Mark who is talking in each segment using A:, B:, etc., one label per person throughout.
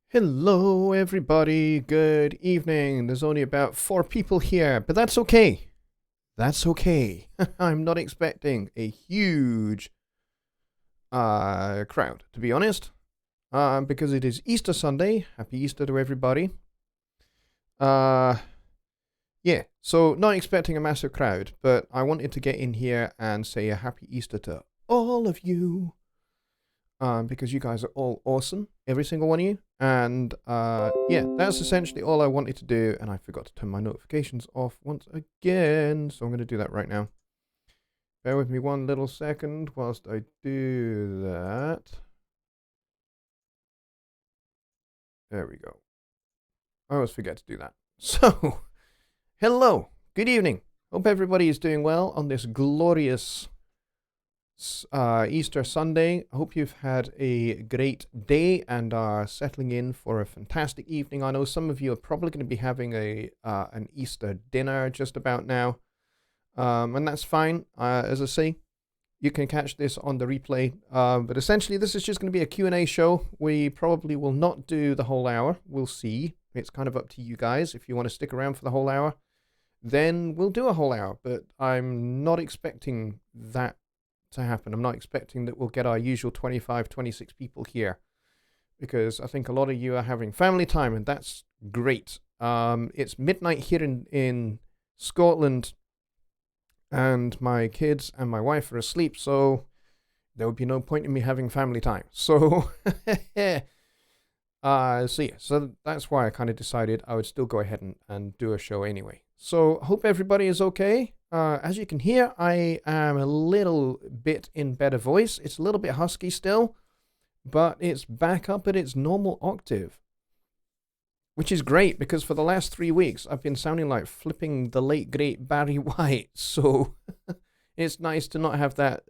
A: Hello, everybody. Good evening. There's only about 4 people here, but that's okay. That's okay. I'm not expecting a huge crowd, to be honest, because it is Easter Sunday. Happy Easter to everybody. Yeah, so not expecting a massive crowd, but I wanted to get in here and say a happy Easter to all of you. Because you guys are all awesome, every single one of you. And yeah, that's essentially all I wanted to do, and I forgot to turn my notifications off once again, so I'm going to do that right now. Bear with me one little second whilst I do that. There we go. I always forget to do that. So, hello, good evening. Hope everybody is doing well on this glorious Easter Sunday. I hope you've had a great day and are settling in for a fantastic evening. I know some of you are probably going to be having an Easter dinner just about now, and that's fine. As I say, you can catch this on the replay, but essentially this is just going to be a Q&A show. We probably will not do the whole hour. We'll see. It's kind of up to you guys. If you want to stick around for the whole hour, then we'll do a whole hour, but I'm not expecting that to happen. I'm not expecting that we'll get our usual 25, 26 people here, because I think a lot of you are having family time, and that's great. It's midnight here in Scotland, and my kids and my wife are asleep, so there would be no point in me having family time. So, so that's why I kind of decided I would still go ahead and do a show anyway. So, hope everybody is okay. As you can hear, I am a little bit in better voice. It's a little bit husky still, but it's back up at its normal octave, which is great, because for the last 3 weeks, I've been sounding like flipping the late, great Barry White. So it's nice to not have that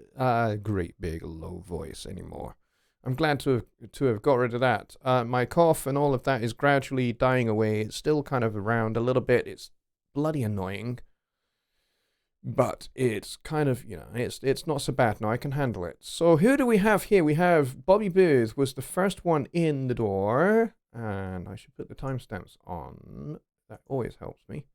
A: great, big, low voice anymore. I'm glad to have got rid of that. My cough and all of that is gradually dying away. It's still kind of around a little bit. It's bloody annoying, but it's kind of, it's not so bad now. I can handle it. So who do we have here? We have Bobby Booth was the first one in the door, and I should put the timestamps on. That always helps me.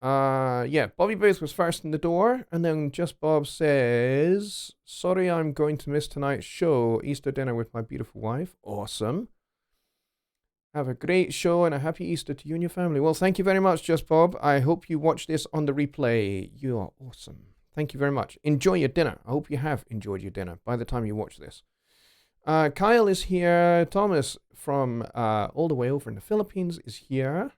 A: Yeah, Bobby Booth was first in the door, and then Just Bob says, sorry, I'm going to miss tonight's show, Easter dinner with my beautiful wife. Awesome. Have a great show and a happy Easter to you and your family. Well, thank you very much, Just Bob. I hope you watch this on the replay. You are awesome. Thank you very much. Enjoy your dinner. I hope you have enjoyed your dinner by the time you watch this. Kyle is here. Thomas from all the way over in the Philippines is here.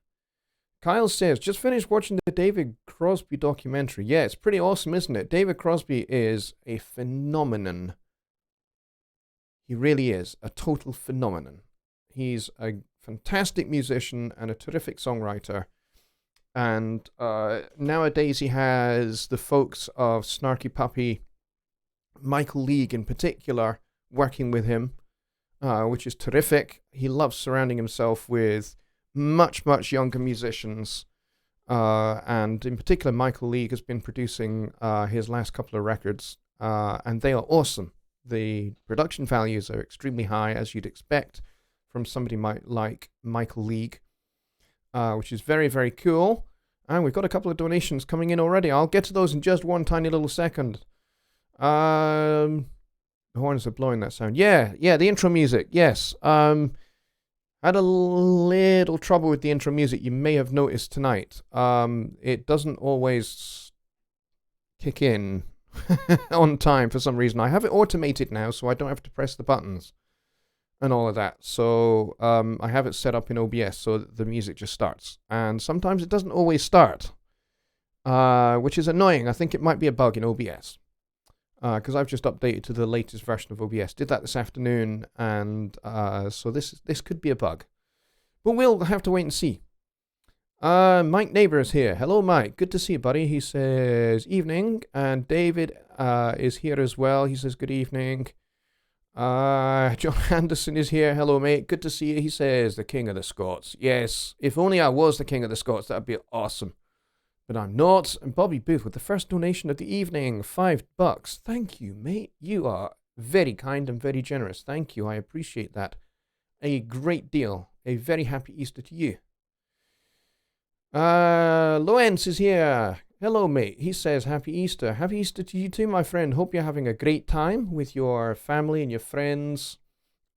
A: Kyle says, just finished watching the David Crosby documentary. Yeah, it's pretty awesome, isn't it? David Crosby is a phenomenon. He really is a total phenomenon. He's a fantastic musician and a terrific songwriter. And nowadays he has the folks of Snarky Puppy, Michael League in particular, working with him, which is terrific. He loves surrounding himself with much, much younger musicians. And in particular, Michael League has been producing his last couple of records, and they are awesome. The production values are extremely high, as you'd expect from somebody like Michael League, which is very, very cool. And we've got a couple of donations coming in already. I'll get to those in just one tiny little second. The horns are blowing that sound. Yeah, the intro music, yes. Had a little trouble with the intro music, you may have noticed tonight. It doesn't always kick in on time for some reason. I have it automated now, so I don't have to press the buttons and all of that. So I have it set up in OBS so that the music just starts. And sometimes it doesn't always start, which is annoying. I think it might be a bug in OBS, because I've just updated to the latest version of OBS. Did that this afternoon, and so this could be a bug. But we'll have to wait and see. Mike Neighbor is here. Hello, Mike. Good to see you, buddy. He says, evening. And David is here as well. He says, good evening. John Anderson is here. Hello, mate. Good to see you. He says, the King of the Scots. Yes, if only I was the King of the Scots, that'd be awesome. But I'm not. And Bobby Booth with the first donation of the evening, $5. Thank you, mate. You are very kind and very generous. Thank you. I appreciate that a great deal. A very happy Easter to you. Lorenz is here. Hello, mate. He says, Happy Easter. Happy Easter to you too, my friend. Hope you're having a great time with your family and your friends.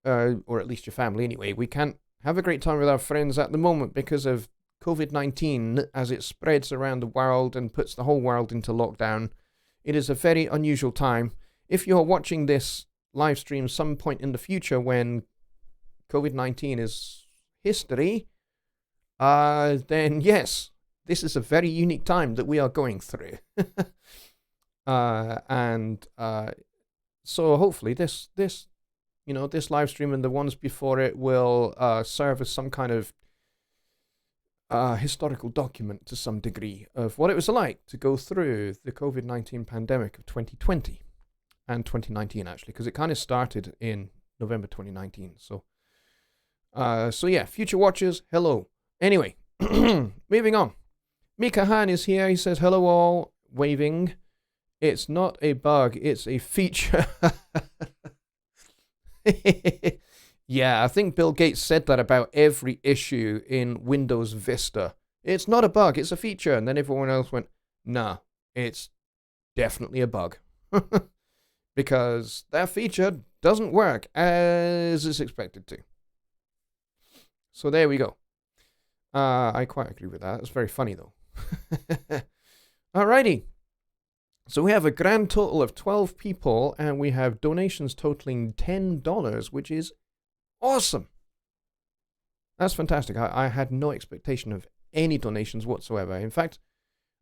A: Or at least your family anyway. We can't have a great time with our friends at the moment because of COVID-19 as it spreads around the world and puts the whole world into lockdown. It is a very unusual time. If you're watching this live stream some point in the future when COVID-19 is history, then yes, this is a very unique time that we are going through. So hopefully this live stream and the ones before it will serve as some kind of historical document to some degree of what it was like to go through the COVID-19 pandemic of 2020 and 2019, actually, because it kind of started in November 2019. So yeah, future watchers, hello. Anyway, moving on. Mika Han is here. He says, hello all, waving. It's not a bug, it's a feature. Yeah, I think Bill Gates said that about every issue in Windows Vista. It's not a bug, it's a feature. And then everyone else went, nah, it's definitely a bug. Because that feature doesn't work as it's expected to. So there we go. I quite agree with that. It's very funny, though. Alrighty. So we have a grand total of 12 people, and we have donations totaling $10, which is awesome. That's fantastic. I had no expectation of any donations whatsoever. In fact,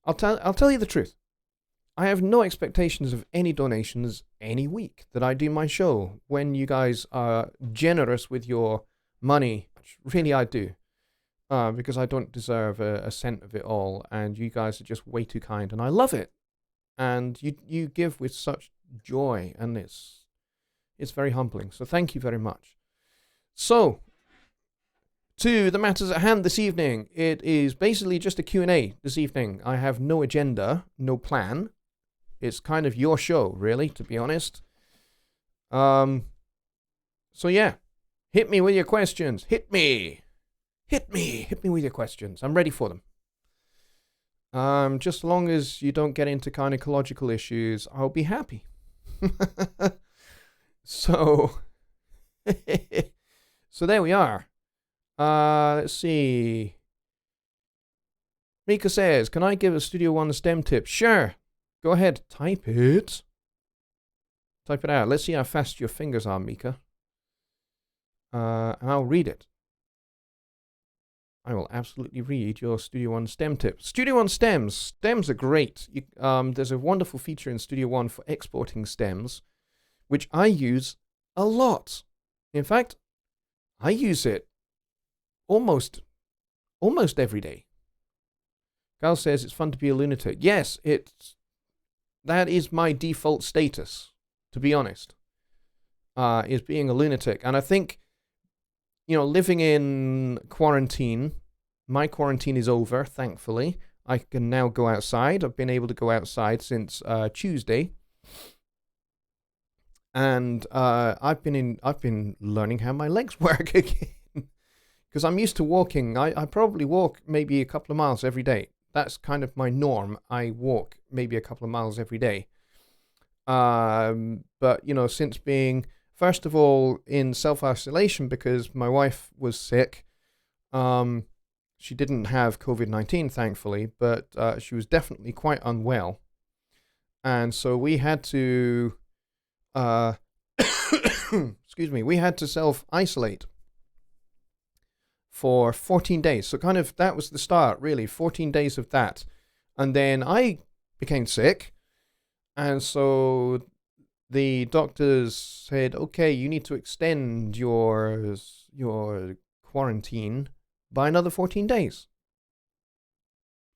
A: I'll tell you the truth. I have no expectations of any donations any week that I do my show when you guys are generous with your money. Really, I do. Because I don't deserve a cent of it all, and you guys are just way too kind, and I love it. And you give with such joy, and it's very humbling. So thank you very much. So, to the matters at hand this evening. It is basically just a Q&A this evening. I have no agenda, no plan. It's kind of your show, really, to be honest. So yeah, hit me with your questions. Hit me with your questions. I'm ready for them. Just as long as you don't get into gynecological issues, I'll be happy. So, so there we are. Let's see. Mika says, can I give a Studio One STEM tip? Sure. Go ahead. Type it. Type it out. Let's see how fast your fingers are, Mika. And I'll read it. I will absolutely read your Studio One STEM tip. Studio One stems. Stems are great. There's a wonderful feature in Studio One for exporting stems, which I use a lot. In fact, I use it almost every day. Gal says it's fun to be a lunatic. Yes, that is my default status, to be honest, is being a lunatic. And I think, living in quarantine, my quarantine is over, thankfully. I can now go outside. I've been able to go outside since Tuesday. And I've been learning how my legs work again. Because I'm used to walking. I probably walk maybe a couple of miles every day. That's kind of my norm. I walk maybe a couple of miles every day. But, since being, first of all, in self-isolation because my wife was sick. She didn't have COVID-19, thankfully, but she was definitely quite unwell. And so we had to, excuse me, we had to self-isolate for 14 days. So kind of that was the start, really, 14 days of that. And then I became sick. And so the doctors said, okay, you need to extend your quarantine by another 14 days.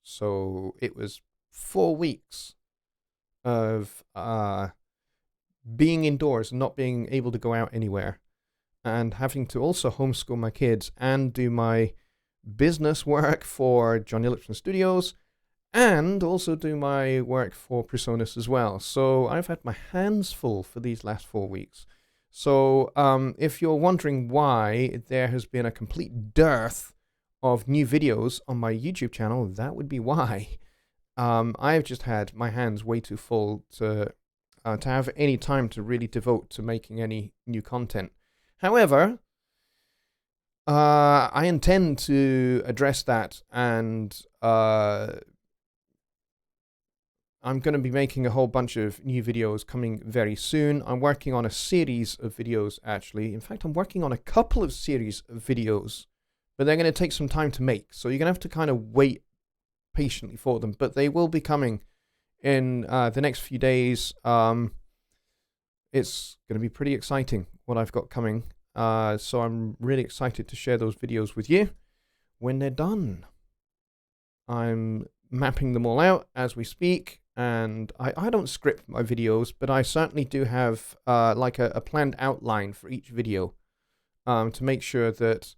A: So it was 4 weeks of being indoors and not being able to go out anywhere, and having to also homeschool my kids and do my business work for Jonny Lipsham Studios, and also do my work for Presonus as well. So I've had my hands full for these last 4 weeks. So if you're wondering why there has been a complete dearth of new videos on my YouTube channel, that would be why. I've just had my hands way too full to have any time to really devote to making any new content. However, I intend to address that, and I'm going to be making a whole bunch of new videos coming very soon. I'm working on a series of videos, actually. In fact, I'm working on a couple of series of videos, but they're going to take some time to make. So you're going to have to kind of wait patiently for them, but they will be coming in the next few days. It's going to be pretty exciting what I've got coming. So I'm really excited to share those videos with you when they're done. I'm mapping them all out as we speak, and I don't script my videos, but I certainly do have like a planned outline for each video to make sure that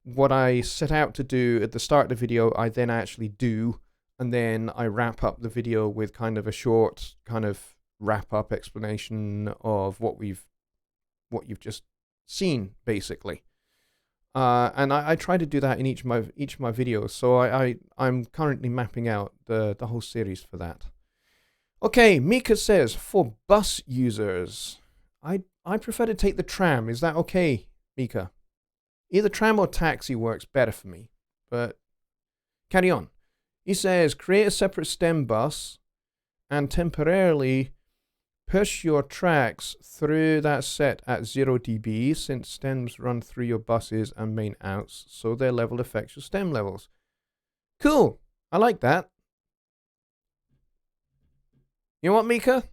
A: what I set out to do at the start of the video, I then actually do, and then I wrap up the video with kind of a short kind of wrap-up explanation of what you've just seen, basically. And I try to do that in each of my videos. So I'm currently mapping out the whole series for that. Okay, Mika says, for bus users, I prefer to take the tram. Is that okay, Mika? Either tram or taxi works better for me. But carry on. He says, create a separate stem bus and temporarily push your tracks through that set at 0 dB, since stems run through your buses and main outs, so their level affects your stem levels. Cool. I like that. You know what, Mika?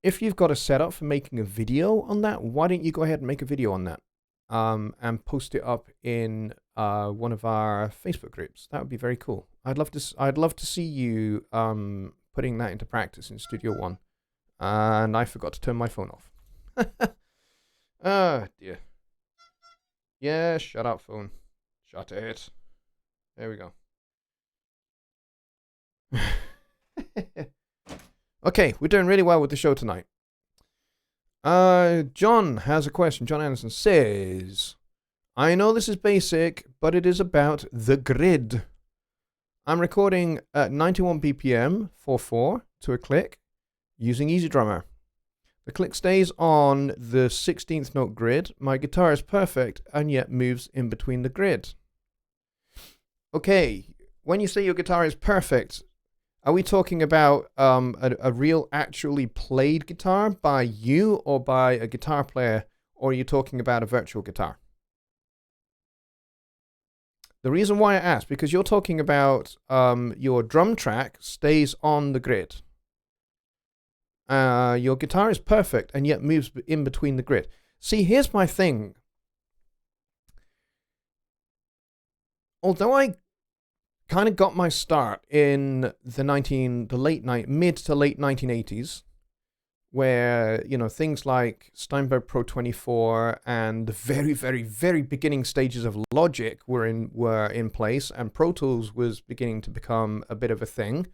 A: If you've got a setup for making a video on that, why don't you go ahead and make a video on that and post it up in one of our Facebook groups? That would be very cool. I'd love to see you putting that into practice in Studio One. And I forgot to turn my phone off. Oh, dear. Yeah, shut up, phone. Shut it. There we go. Okay, we're doing really well with the show tonight. John has a question. John Anderson says, I know this is basic, but it is about the grid. I'm recording at 91 BPM 4/4 to a click, using EasyDrummer. The click stays on the 16th note grid. My guitar is perfect and yet moves in between the grid. Okay, when you say your guitar is perfect, are we talking about a real actually played guitar by you or by a guitar player, or are you talking about a virtual guitar? The reason why I ask, because you're talking about your drum track stays on the grid. Your guitar is perfect and yet moves in between the grid. See, here's my thing. Although I kind of got my start in mid to late 1980s, where, you know, things like Steinberg Pro 24 and the very, very, very beginning stages of Logic were in place, and Pro Tools was beginning to become a bit of a thing.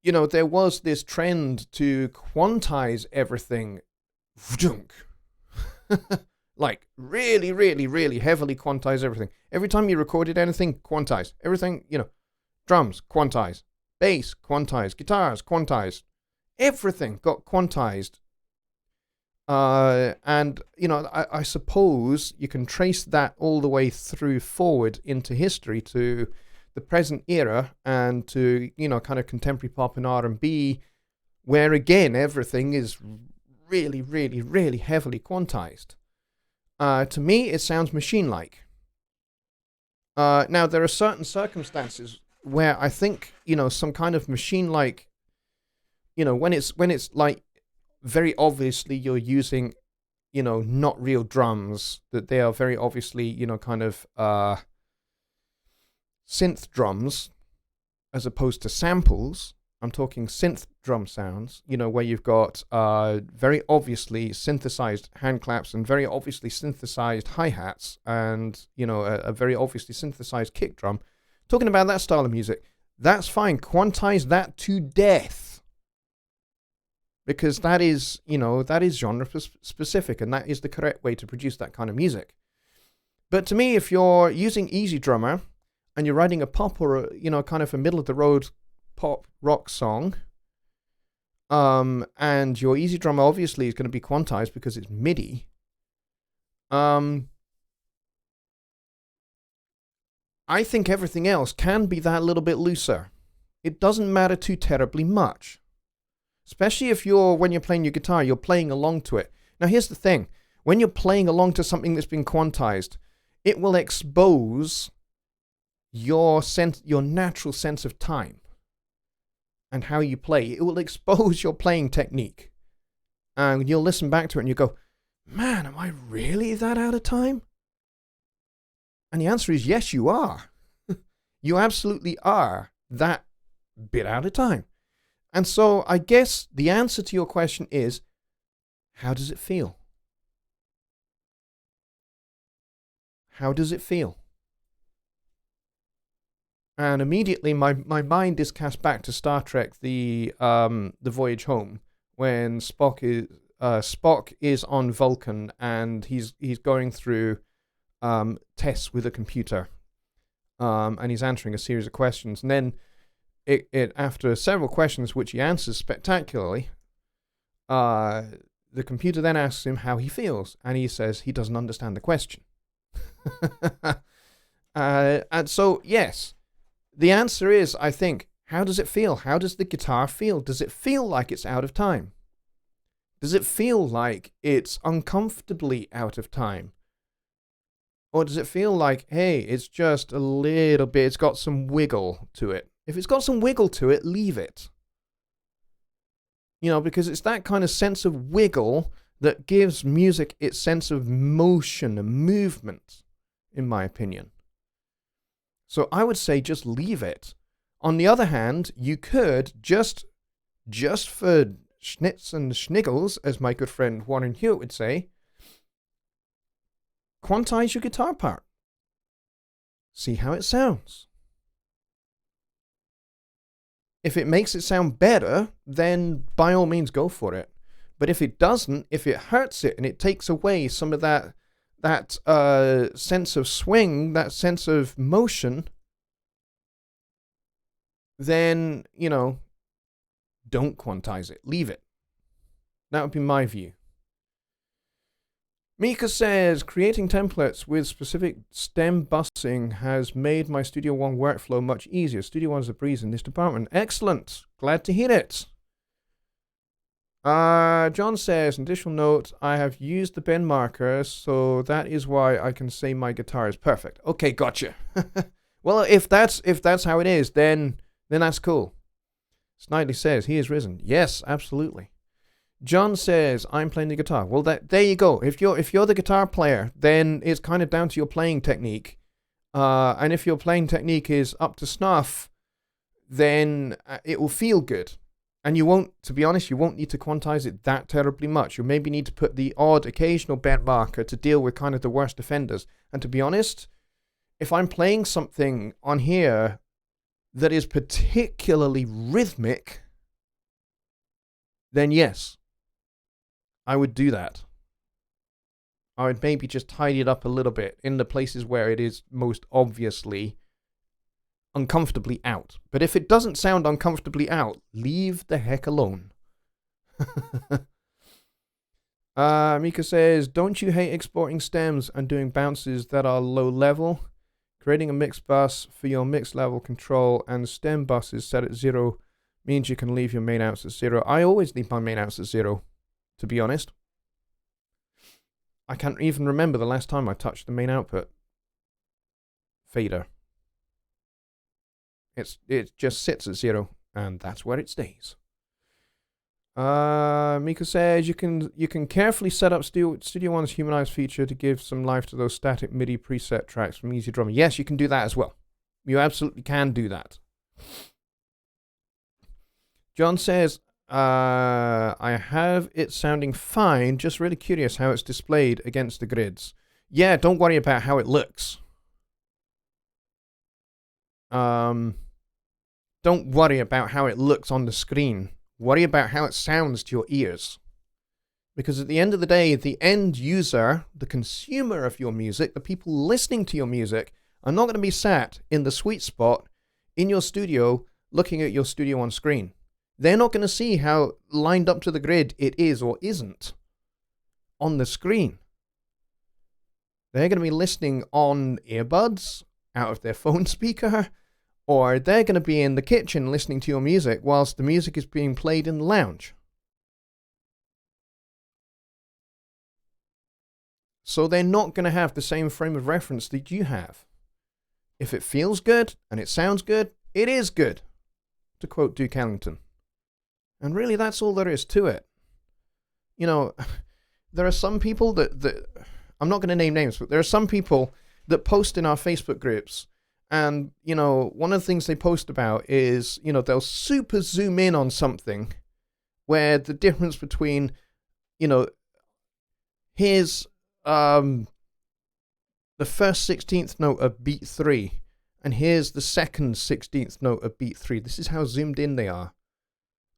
A: You know, there was this trend to quantize everything. Like, really, really, really heavily quantize everything. Every time you recorded anything, quantize. Everything, you know, drums, quantize. Bass, quantize. Guitars, quantized. Everything got quantized. And, you know, I suppose you can trace that all the way through forward into history to the present era and to, you know, kind of contemporary pop and R&B, where, again, everything is really, really, really heavily quantized. To me, it sounds machine-like. Now, there are certain circumstances where I think, you know, some kind of machine-like, you know, when it's like very obviously you're using, you know, not real drums, that they are very obviously, you know, kind of synth drums as opposed to samples. I'm talking synth drum sounds, you know, where you've got very obviously synthesized hand claps and very obviously synthesized hi-hats and, you know, a very obviously synthesized kick drum. Talking about that style of music, that's fine. Quantize that to death. because that is, that is genre specific, and that is the correct way to produce that kind of music. But to me, if you're using Easy Drummer and you're writing a pop or kind of a middle of the road pop rock song, and your Easy Drummer obviously is going to be quantized because it's MIDI, I think everything else can be that little bit looser. It doesn't matter too terribly much. Especially if when you're playing your guitar, you're playing along to it. Now here's the thing. When you're playing along to something that's been quantized, it will expose your natural sense of time and how you play. It will expose your playing technique. And you'll listen back to it and you go, man, am I really that out of time? And the answer is yes, you are. You absolutely are that bit out of time. And so I guess the answer to your question is, how does it feel? How does it feel? And immediately my mind is cast back to Star Trek, the Voyage Home, when Spock is on Vulcan and he's going through tests with a computer, and he's answering a series of questions, and then it after several questions which he answers spectacularly, the computer then asks him how he feels, and he says he doesn't understand the question. And so yes, the answer is, I think, how does it feel? How does the guitar feel? Does it feel like it's out of time? Does it feel like it's uncomfortably out of time? Or does it feel like, hey, it's just a little bit, it's got some wiggle to it? If it's got some wiggle to it, leave it. Because it's that kind of sense of wiggle that gives music its sense of motion and movement, in my opinion. So I would say just leave it. On the other hand, you could just for schnitz and schniggles, as my good friend Warren Hewitt would say, quantize your guitar part. See how it sounds. If it makes it sound better, then by all means go for it. But if it doesn't, if it hurts it and it takes away some of that sense of swing, that sense of motion, then, don't quantize it. Leave it. That would be my view. Mika says, creating templates with specific stem busing has made my Studio One workflow much easier. Studio One's a breeze in this department. Excellent. Glad to hear it. John says, additional note, I have used the bend marker, so that is why I can say my guitar is perfect. Okay, gotcha. Well, if that's how it is, then that's cool. Snidely says, he is risen. Yes, absolutely. John says, I'm playing the guitar. Well, there you go. If you're the guitar player, then it's kind of down to your playing technique. And if your playing technique is up to snuff, then it will feel good. And to be honest, you won't need to quantize it that terribly much. You'll maybe need to put the odd occasional bend marker to deal with kind of the worst offenders. And to be honest, if I'm playing something on here that is particularly rhythmic, then yes, I would do that. I would maybe just tidy it up a little bit in the places where it is most obviously uncomfortably out. But if it doesn't sound uncomfortably out, leave the heck alone. Mika says, don't you hate exporting stems and doing bounces that are low level? Creating a mix bus for your mix level control and stem buses set at 0 means you can leave your main outs at 0. I always leave my main outs at 0, to be honest. I can't even remember the last time I touched the main output fader. It just sits at 0, and that's where it stays. Mika says you can carefully set up Studio One's Humanize feature to give some life to those static MIDI preset tracks from Easy Drummer. Yes, you can do that as well. You absolutely can do that. John says, I have it sounding fine, just really curious how it's displayed against the grids. Yeah, don't worry about how it looks. Don't worry about how it looks on the screen. Worry about how it sounds to your ears. Because at the end of the day, the end user, the consumer of your music, the people listening to your music, are not going to be sat in the sweet spot in your studio looking at your studio on screen. They're not going to see how lined up to the grid it is or isn't on the screen. They're going to be listening on earbuds, out of their phone speaker, or they're going to be in the kitchen listening to your music whilst the music is being played in the lounge. So they're not going to have the same frame of reference that you have. If it feels good and it sounds good, it is good, to quote Duke Ellington. And really, that's all there is to it. You know, there are some people that I'm not going to name names, but there are some people that post in our Facebook groups, and, you know, one of the things they post about is, you know, they'll super zoom in on something where the difference between, you know, here's the first 16th note of beat 3, and here's the second 16th note of beat 3. This is how zoomed in they are.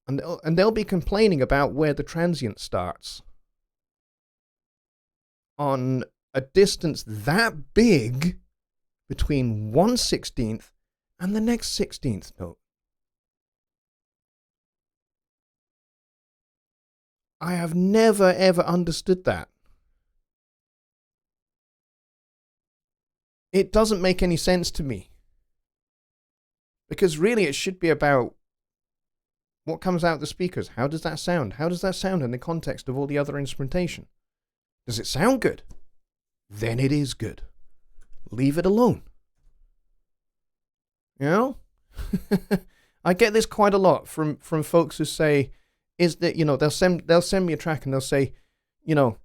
A: And they'll be complaining about where the transient starts on a distance that big between 1/16th and the next 16th note. I have never ever understood that. It doesn't make any sense to me. Because really it should be about what comes out the speakers. How does that sound? How does that sound in the context of all the other instrumentation? Does it sound good? Then it is good. Leave it alone. You know? I get this quite a lot from folks who say, is that, you know, they'll send me a track and they'll say, you know,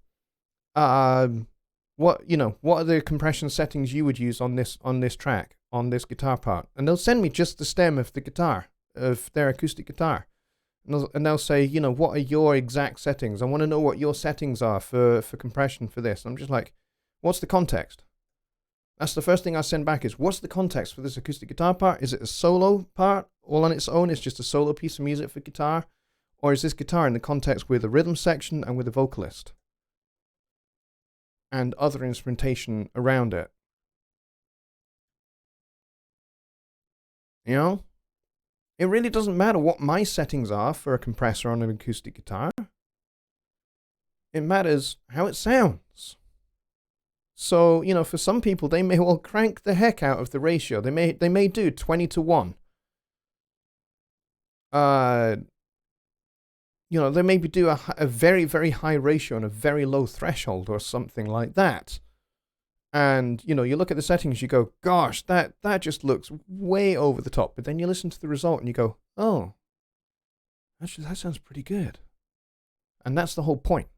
A: what are the compression settings you would use on this track, on this guitar part? And they'll send me just the stem of the guitar, of their acoustic guitar. And they'll say, you know, what are your exact settings? I want to know what your settings are for compression for this. And I'm just like, what's the context? That's the first thing I send back is, what's the context for this acoustic guitar part? Is it a solo part all on its own? It's just a solo piece of music for guitar? Or is this guitar in the context with a rhythm section and with a vocalist? And other instrumentation around it? You know? It really doesn't matter what my settings are for a compressor on an acoustic guitar. It matters how it sounds. So, you know, for some people, they may well crank the heck out of the ratio. They may do 20-1. You know, they maybe do a very, very high ratio and a very low threshold or something like that. And, you know, you look at the settings, you go, gosh, that just looks way over the top. But then you listen to the result and you go, oh, actually, that sounds pretty good. And that's the whole point.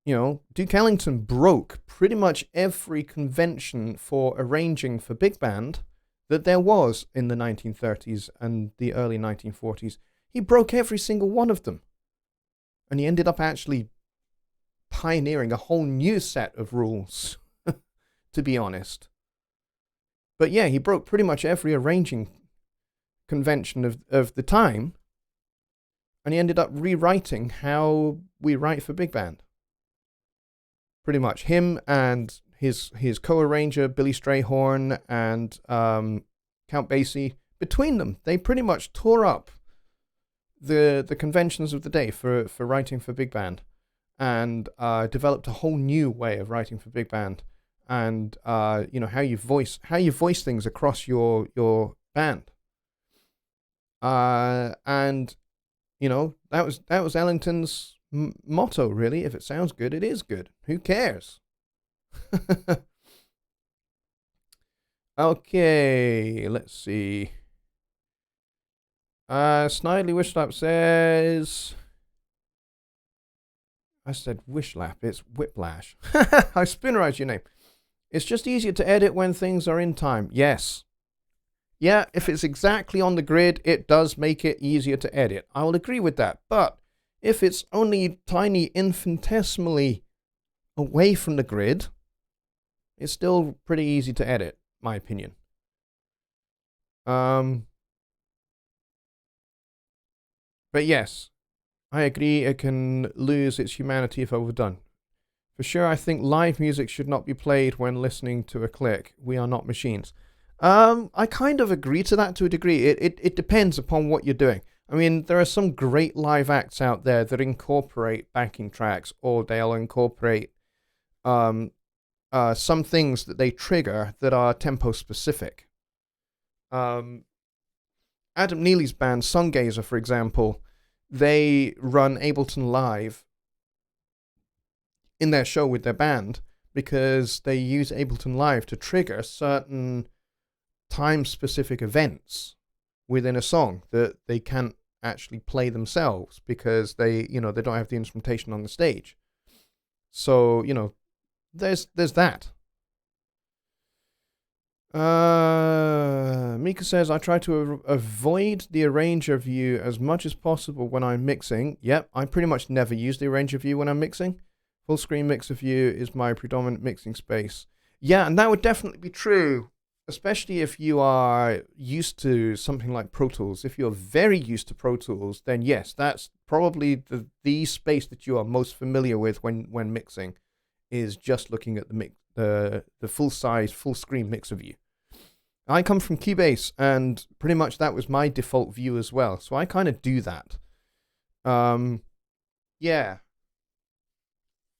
A: You know, Duke Ellington broke pretty much every convention for arranging for big band that there was in the 1930s and the early 1940s. He broke every single one of them. And he ended up actually pioneering a whole new set of rules, to be honest. But yeah, he broke pretty much every arranging convention of the time, and he ended up rewriting how we write for big band. Pretty much him and his co-arranger Billy Strayhorn and Count Basie, between them, they pretty much tore up the conventions of the day for writing for big band. And developed a whole new way of writing for big band, and you know, how you voice things across your band. And you know, that was Ellington's motto, really. If it sounds good, it is good. Who cares? Okay, let's see. Snidely Wishlap says, I said Wishlap, it's Whiplash. I spinnerized your name. It's just easier to edit when things are in time. Yes. Yeah, if it's exactly on the grid, it does make it easier to edit. I will agree with that. But if it's only tiny, infinitesimally away from the grid, it's still pretty easy to edit, my opinion. But yes, I agree it can lose its humanity if overdone. For sure, I think live music should not be played when listening to a click. We are not machines. I kind of agree to that to a degree. It depends upon what you're doing. I mean, there are some great live acts out there that incorporate backing tracks, or they'll incorporate some things that they trigger that are tempo specific. Adam Neely's band, Sungazer, for example, they run Ableton Live in their show with their band because they use Ableton Live to trigger certain time-specific events within a song that they can't actually play themselves because they don't have the instrumentation on the stage. So, there's that. Mika says, I try to avoid the arranger view as much as possible when I'm mixing. Yep, I pretty much never use the arranger view when I'm mixing. Full screen mixer view is my predominant mixing space. Yeah, and that would definitely be true, especially if you are used to something like Pro Tools. If you're very used to Pro Tools, then yes, that's probably the space that you are most familiar with when mixing, is just looking at the full-size, full-screen mixer view. I come from Cubase, and pretty much that was my default view as well, so I kind of do that. Yeah.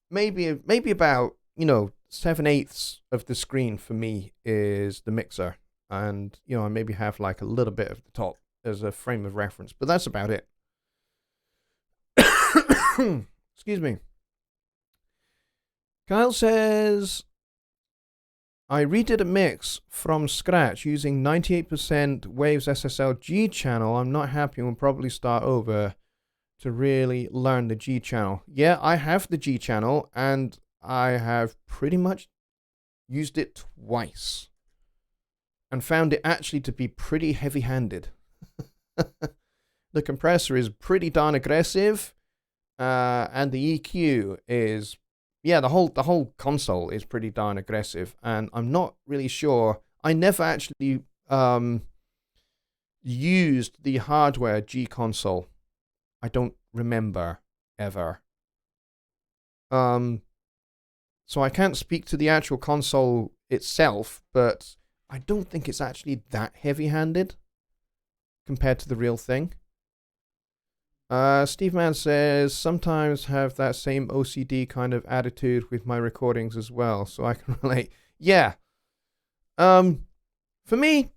A: Maybe about, 7/8 of the screen for me is the mixer, and, I maybe have like a little bit of the top as a frame of reference, but that's about it. Excuse me. Kyle says, I redid a mix from scratch using 98% Waves SSL G channel. I'm not happy and will probably start over to really learn the G channel. Yeah, I have the G channel, and I have pretty much used it twice and found it actually to be pretty heavy-handed. The compressor is pretty darn aggressive, and the EQ is, the whole console is pretty darn aggressive, and I'm not really sure. I never actually used the hardware G console. I don't remember ever. So I can't speak to the actual console itself, but I don't think it's actually that heavy-handed compared to the real thing. Steve Mann says, sometimes have that same OCD kind of attitude with my recordings as well, so I can relate. Yeah. For me,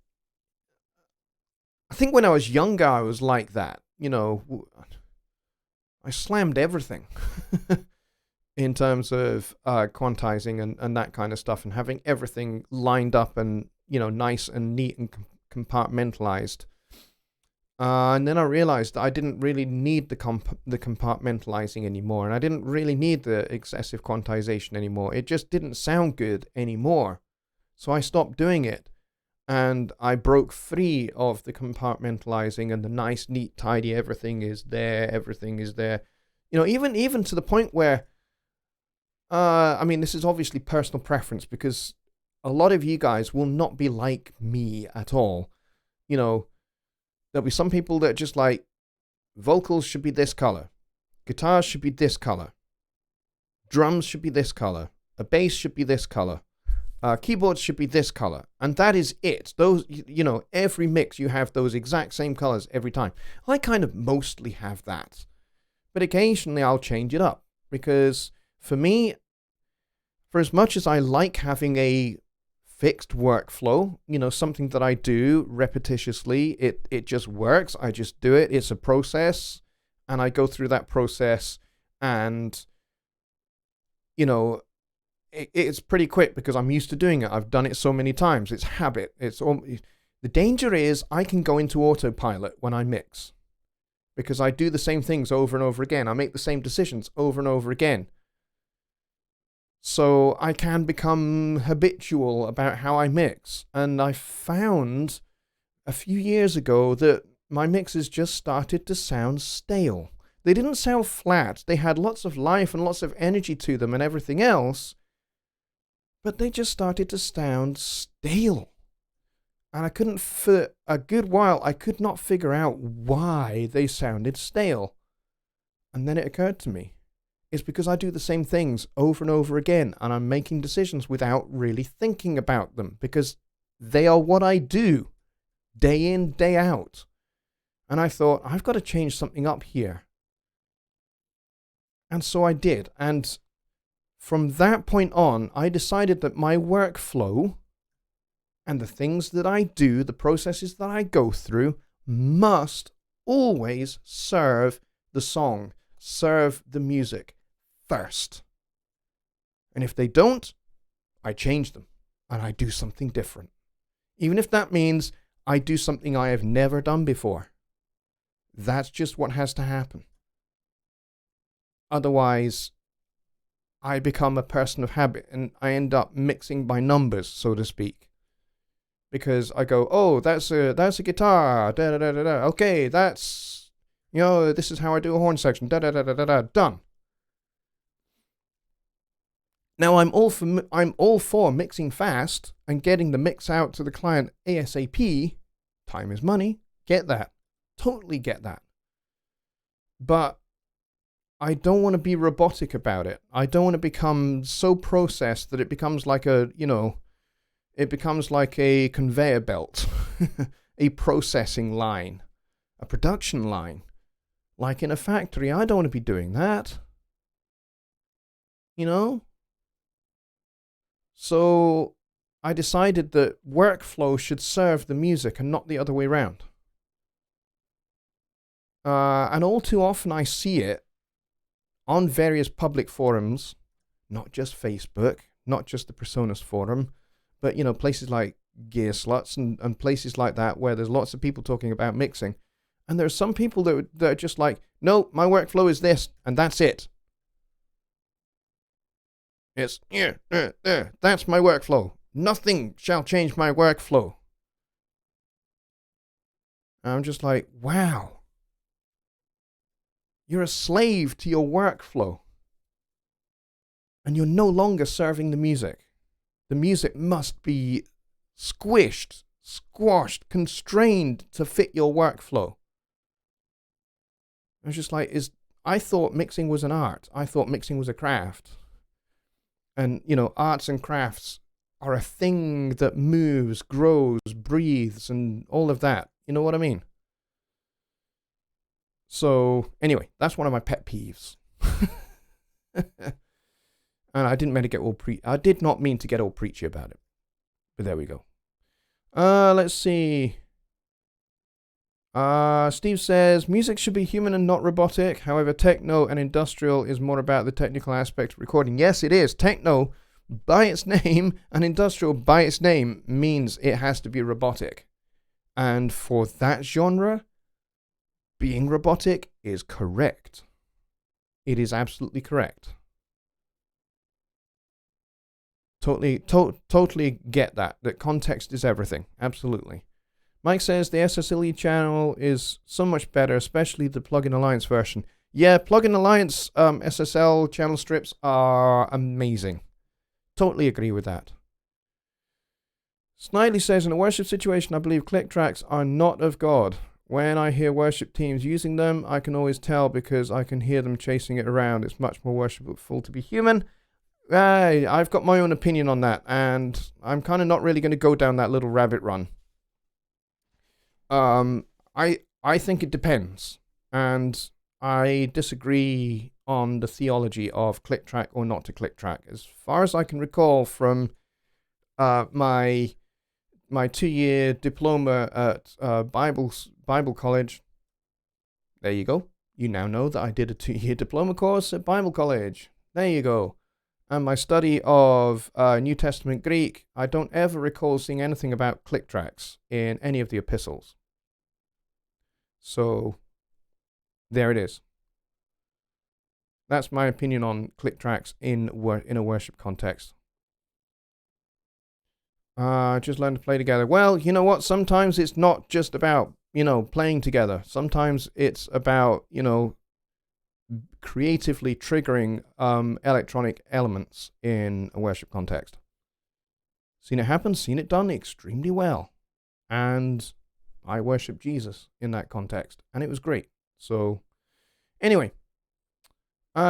A: I think when I was younger, I was like that. I slammed everything in terms of quantizing and that kind of stuff, and having everything lined up and, nice and neat and compartmentalized. And then I realized that I didn't really need the compartmentalizing anymore, and I didn't really need the excessive quantization anymore. It just didn't sound good anymore. So I stopped doing it, and I broke free of the compartmentalizing and the nice, neat, tidy, everything is there. Even to the point where, this is obviously personal preference, because a lot of you guys will not be like me at all. There'll be some people that just like, vocals should be this color, guitars should be this color, drums should be this color, a bass should be this color, keyboards should be this color, and that is it. Those, every mix you have those exact same colors every time. I kind of mostly have that, but occasionally I'll change it up, because for me, for as much as I like having a fixed workflow, something that I do repetitiously, it just works. I just do it. It's a process, and I go through that process, and it's pretty quick because I'm used to doing it. I've done it so many times. It's habit. The danger is I can go into autopilot when I mix, because I do the same things over and over again. I make the same decisions over and over again. So I can become habitual about how I mix. And I found a few years ago that my mixes just started to sound stale. They didn't sound flat. They had lots of life and lots of energy to them and everything else, but they just started to sound stale. And I couldn't, for a good while, I could not figure out why they sounded stale. And then it occurred to me, it's because I do the same things over and over again, and I'm making decisions without really thinking about them, because they are what I do, day in, day out. And I thought, I've got to change something up here. And so I did. And from that point on, I decided that my workflow and the things that I do, the processes that I go through, must always serve the song, serve the music first. And if they don't, I change them and I do something different. Even if that means I do something I have never done before. That's just what has to happen. Otherwise, I become a person of habit and I end up mixing by numbers, so to speak. Because I go, oh, that's a guitar, da da da da da. Okay, that's, this is how I do a horn section, da da da da da da. Done. Now I'm all for mixing fast and getting the mix out to the client ASAP. Time is money. Get that. Totally get that. But I don't want to be robotic about it. I don't want to become so processed that it becomes like it becomes like a conveyor belt, a processing line, a production line. Like in a factory, I don't want to be doing that. So I decided that workflow should serve the music and not the other way around. And all too often I see it on various public forums, not just Facebook, not just the Personas forum, but, places like Gear Sluts and places like that where there's lots of people talking about mixing. And there are some people that are just like, no, my workflow is this, and that's it. It's, that's my workflow. Nothing shall change my workflow. And I'm just like, wow. You're a slave to your workflow. And you're no longer serving the music. The music must be squished, squashed, constrained to fit your workflow. I was just like, I thought mixing was an art. I thought mixing was a craft. And, arts and crafts are a thing that moves, grows, breathes, and all of that. You know what I mean? So, anyway, that's one of my pet peeves. And I didn't mean to get I did not mean to get all preachy about it. But there we go. Let's see. Steve says, music should be human and not robotic. However, techno and industrial is more about the technical aspect of recording. Yes, it is. Techno, by its name, and industrial, by its name, means it has to be robotic. And for that genre, being robotic is correct. It is absolutely correct. Totally get that context is everything. Absolutely. Mike says the SSLE channel is so much better, especially the Plugin Alliance version. Yeah, Plugin Alliance SSL channel strips are amazing. Totally agree with that. Snidely says, in a worship situation, I believe click tracks are not of God. When I hear worship teams using them, I can always tell because I can hear them chasing it around. It's much more worshipful to be human. I've got my own opinion on that, and I'm kind of not really going to go down that little rabbit run. I think it depends, and I disagree on the theology of click track or not to click track. As far as I can recall from my 2-year diploma at Bible college, there you go. You now know that I did a 2-year diploma course at Bible college. There you go. And my study of New Testament Greek, I don't ever recall seeing anything about click tracks in any of the epistles. So, there it is. That's my opinion on click tracks in a worship context. Just learn to play together. Well, you know what? Sometimes it's not just about, playing together. Sometimes it's about, creatively triggering electronic elements in a worship context. Seen it happen, seen it done extremely well. and I worship Jesus in that context, and it was great. So, anyway,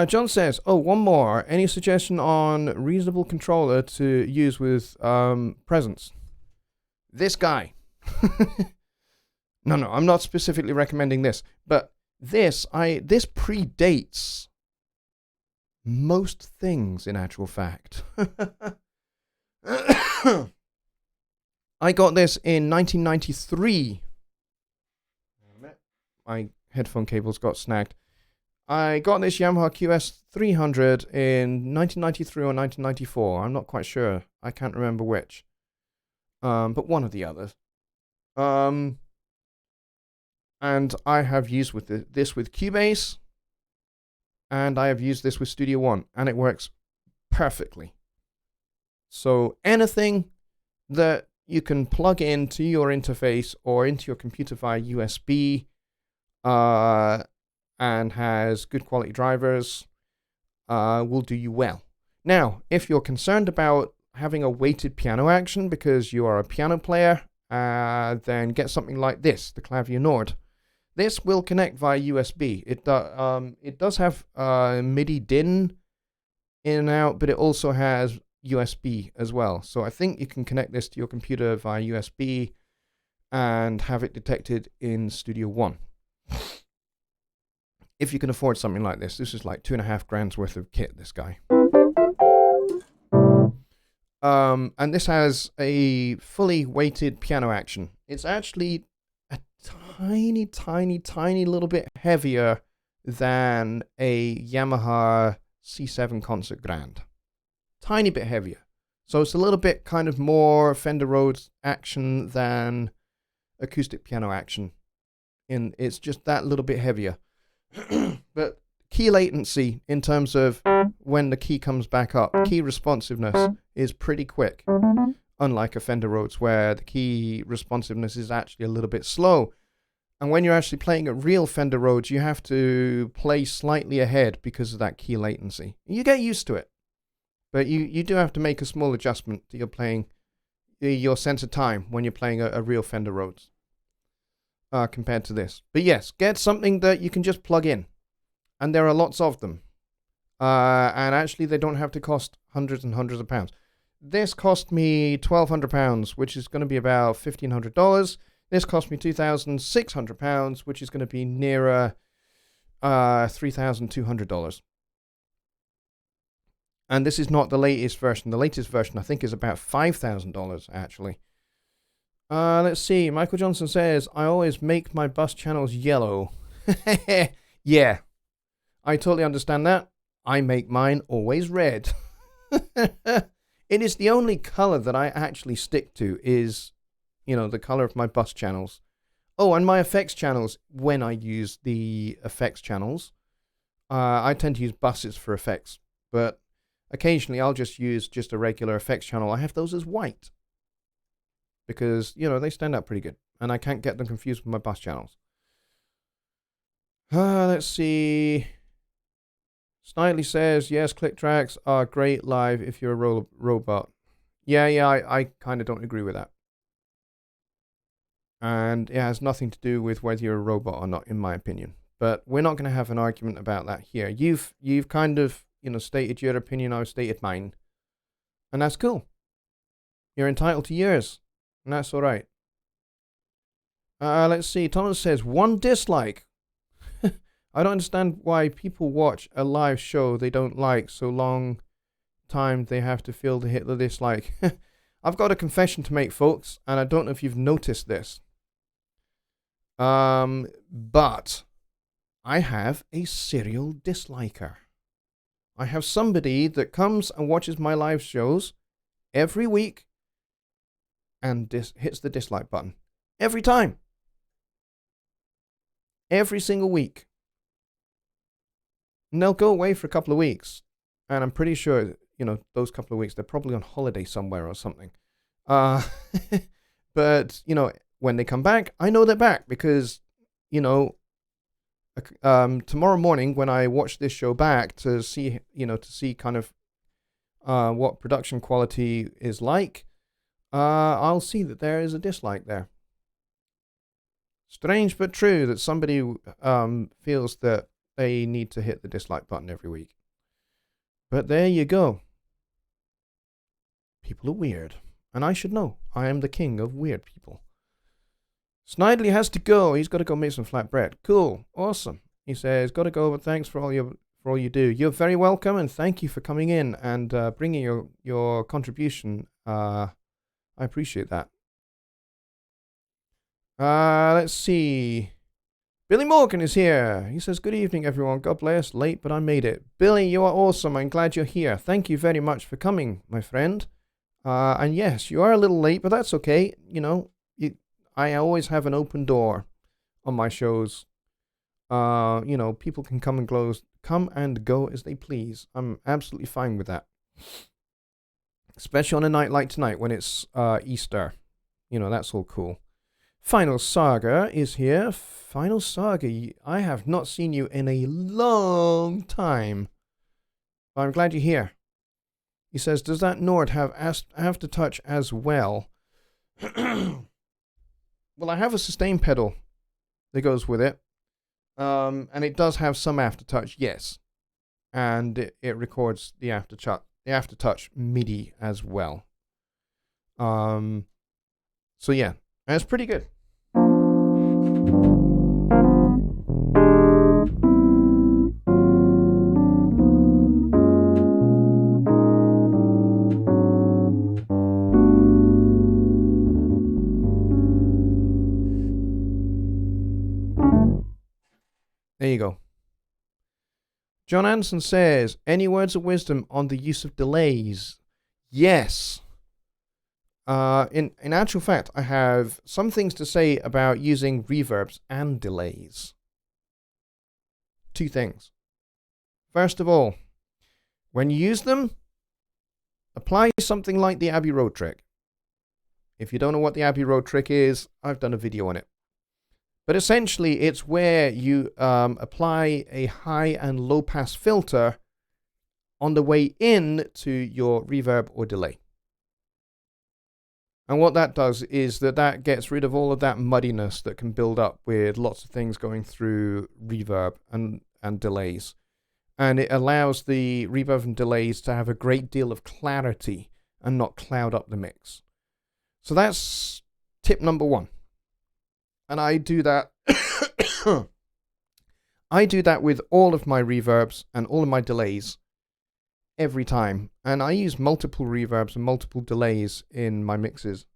A: John says, oh, one more. Any suggestion on reasonable controller to use with presents? This guy. No, I'm not specifically recommending this, but this predates most things in actual fact. I got this in 1993. My headphone cables got snagged. I got this Yamaha QS300 in 1993 or 1994. I'm not quite sure. I can't remember which. But one of the others. And I have used this with Cubase. And I have used this with Studio One. And it works perfectly. So anything that you can plug into your interface or into your computer via USB and has good quality drivers will do you well. Now, if you're concerned about having a weighted piano action because you are a piano player, then get something like this, the Clavier Nord. This will connect via USB. It does have MIDI DIN in and out, but it also has USB as well. So I think you can connect this to your computer via USB and have it detected in Studio One. If you can afford something like this. This is like $2.5 grand worth of kit, this guy. And this has a fully weighted piano action. It's actually a tiny little bit heavier than a Yamaha C7 Concert Grand. Tiny bit heavier. So it's a little bit kind of more Fender Rhodes action than acoustic piano action. It's just that little bit heavier. But key latency in terms of when the key comes back up, key responsiveness is pretty quick. Unlike a Fender Rhodes where the key responsiveness is actually a little bit slow. And when you're actually playing a real Fender Rhodes, you have to play slightly ahead because of that key latency. You get used to it. But you do have to make a small adjustment to your sense of time when you're playing a real Fender Rhodes compared to this. But yes, get something that you can just plug in. And there are lots of them. And actually, they don't have to cost hundreds and hundreds of pounds. This cost me £1,200, which is going to be about $1,500. This cost me £2,600, which is going to be nearer $3,200. And this is not the latest version. The latest version, I think, is about $5,000, actually. Let's see. Michael Johnson says, I always make my bus channels yellow. Yeah, I totally understand that. I make mine always red. It is the only color that I actually stick to is, the color of my bus channels. Oh, and my effects channels, when I use the effects channels, I tend to use buses for effects. But occasionally I'll just use a regular effects channel. I have those as white. Because, they stand out pretty good. And I can't get them confused with my bus channels. Let's see. Snidely says, yes, click tracks are great live if you're a robot. Yeah, I kind of don't agree with that. And it has nothing to do with whether you're a robot or not, in my opinion. But we're not going to have an argument about that here. You've kind of, stated your opinion, I've stated mine. And that's cool. You're entitled to yours. And that's all right. Let's see. Thomas says, one dislike. I don't understand why people watch a live show they don't like so long time they have to feel to hit the dislike. I've got a confession to make, folks, and I don't know if you've noticed this. But I have a serial disliker. I have somebody that comes and watches my live shows every week and hits the dislike button. Every time. Every single week. And they'll go away for a couple of weeks. And I'm pretty sure, those couple of weeks, they're probably on holiday somewhere or something. But, when they come back, I know they're back because, tomorrow morning when I watch this show back to see kind of what production quality is like, I'll see that there is a dislike there. Strange but true that somebody feels that they need to hit the dislike button every week. But there you go. People are weird. And I should know. I am the king of weird people. Snidely has to go. He's got to go make some flatbread. Cool. Awesome. He says, got to go, but thanks for all you do. You're very welcome, and thank you for coming in and bringing your contribution. I appreciate that. Let's see. Billy Morgan is here. He says, good evening, everyone. God bless. Late, but I made it. Billy, you are awesome. I'm glad you're here. Thank you very much for coming, my friend. And yes, you are a little late, but that's okay. You know, I always have an open door on my shows. You know, people can come and go as they please. I'm absolutely fine with that. Especially on a night like tonight when it's Easter. You know, that's all cool. Final Saga is here. Final Saga, I have not seen you in a long time. I'm glad you're here. He says, does that Nord have aftertouch as well? Well, I have a sustain pedal that goes with it. And it does have some aftertouch, yes. And it records the aftertouch MIDI as well. So yeah, that's pretty good. There you go. John Anderson says, any words of wisdom on the use of delays? Yes. In actual fact, I have some things to say about using reverbs and delays. Two things. First of all, when you use them, apply something like the Abbey Road trick. If you don't know what the Abbey Road trick is, I've done a video on it. But essentially, it's where you apply a high and low pass filter on the way in to your reverb or delay. And what that does is that gets rid of all of that muddiness that can build up with lots of things going through reverb and delays. And it allows the reverb and delays to have a great deal of clarity and not cloud up the mix. So that's tip number one. And I do that. I do that with all of my reverbs and all of my delays every time. And I use multiple reverbs and multiple delays in my mixes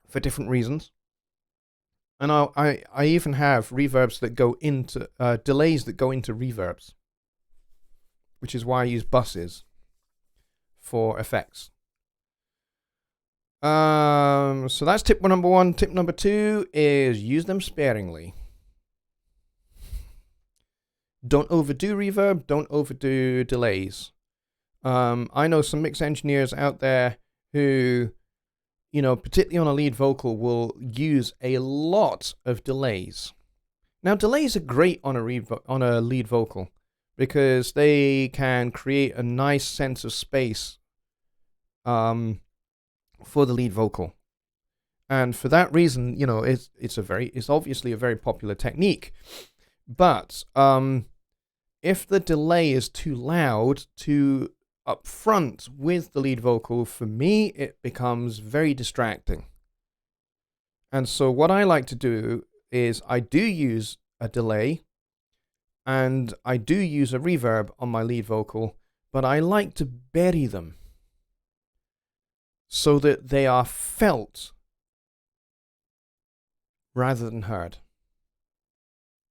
A: for different reasons. And I even have reverbs that go into delays that go into reverbs, which is why I use buses for effects. So that's tip number one. Tip number two is use them sparingly. Don't overdo reverb, don't overdo delays. I know some mix engineers out there who, you know, particularly on a lead vocal, will use a lot of delays. Now, delays are great on a lead vocal because they can create a nice sense of space for the lead vocal. And for that reason, you know, it's obviously a very popular technique. But if the delay is too loud, too up front with the lead vocal, for me, it becomes very distracting. And so what I like to do is I do use a delay and I do use a reverb on my lead vocal, but I like to bury them so that they are felt rather than heard.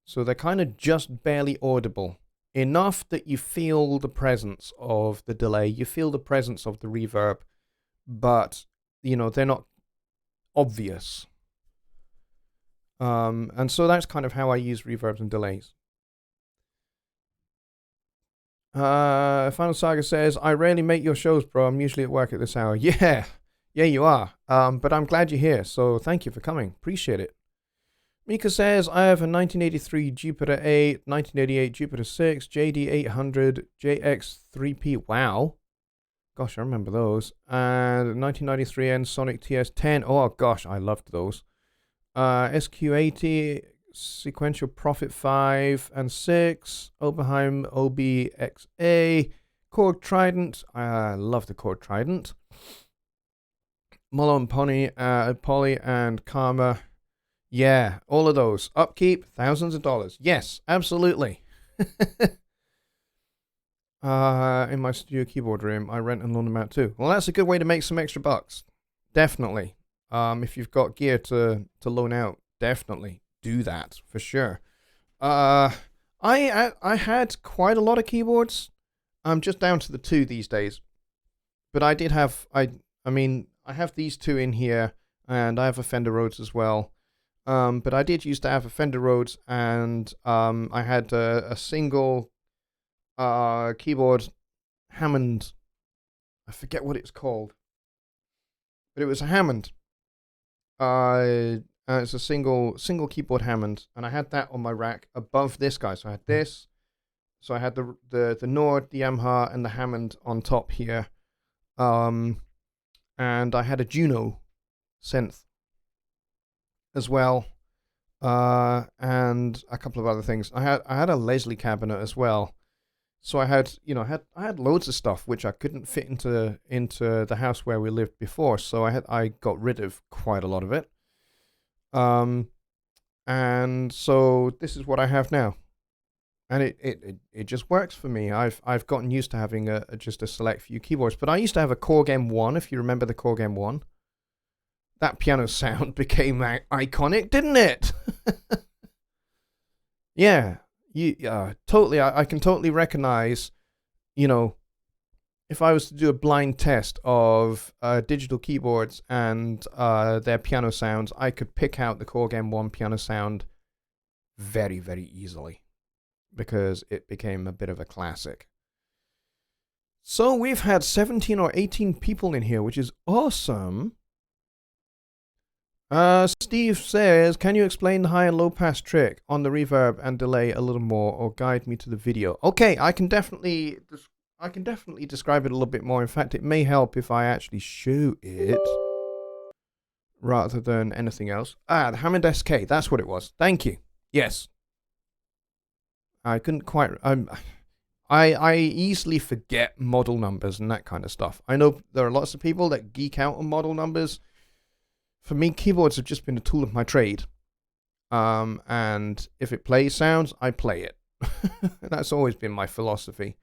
A: So they're kind of just barely audible. Enough that you feel the presence of the delay, you feel the presence of the reverb, but, you know, they're not obvious. And so that's kind of how I use reverbs and delays. Final Saga says, I rarely make your shows, bro. I'm usually at work at this hour. Yeah, you are. But I'm glad you're here, so thank you for coming. Appreciate it. Mika says, I have a 1983 Jupiter 8, 1988 Jupiter 6, JD 800, JX3P. Wow. Gosh, I remember those. And 1993 and Sonic TS10. Oh, gosh, I loved those. SQ80, Sequential Prophet 5 and 6, Oberheim OBXA, Korg Trident. I love the Korg Trident. Mullen Pony, Polly and Karma. Yeah, all of those. Upkeep, thousands of dollars. Yes, absolutely. In my studio keyboard room, I rent and loan them out too. Well, that's a good way to make some extra bucks. Definitely. If you've got gear to loan out, definitely do that for sure. I had quite a lot of keyboards. I'm just down to the 2 these days. But I did have I have these 2 in here, and I have a Fender Rhodes as well. But I did used to have a Fender Rhodes, and I had a single keyboard Hammond. I forget what it's called, but it was a Hammond. It's a single keyboard Hammond, and I had that on my rack above this guy. So I had this. So I had the Nord, the Yamaha, and the Hammond on top here. And I had a Juno synth as well, and a couple of other things. I had a Leslie cabinet as well. So I had loads of stuff which I couldn't fit into the house where we lived before. So I got rid of quite a lot of it. And so this is what I have now, and it just works for me. I've gotten used to having just a select few keyboards. But I used to have a Korg M1, if you remember the Korg M1. That piano sound became iconic, didn't it? Yeah, totally. I can totally recognize, if I was to do a blind test of digital keyboards and their piano sounds, I could pick out the Korg M1 piano sound very, very easily, because it became a bit of a classic. So we've had 17 or 18 people in here, which is awesome. Steve says, can you explain the high and low pass trick on the reverb and delay a little more, or guide me to the video? Okay, I can definitely describe it a little bit more. In fact, it may help if I actually show it rather than anything else. The Hammond SK, that's what it was. Thank you. Yes. I couldn't quite... I easily forget model numbers and that kind of stuff. I know there are lots of people that geek out on model numbers. For me, keyboards have just been a tool of my trade. And if it plays sounds, I play it. That's always been my philosophy.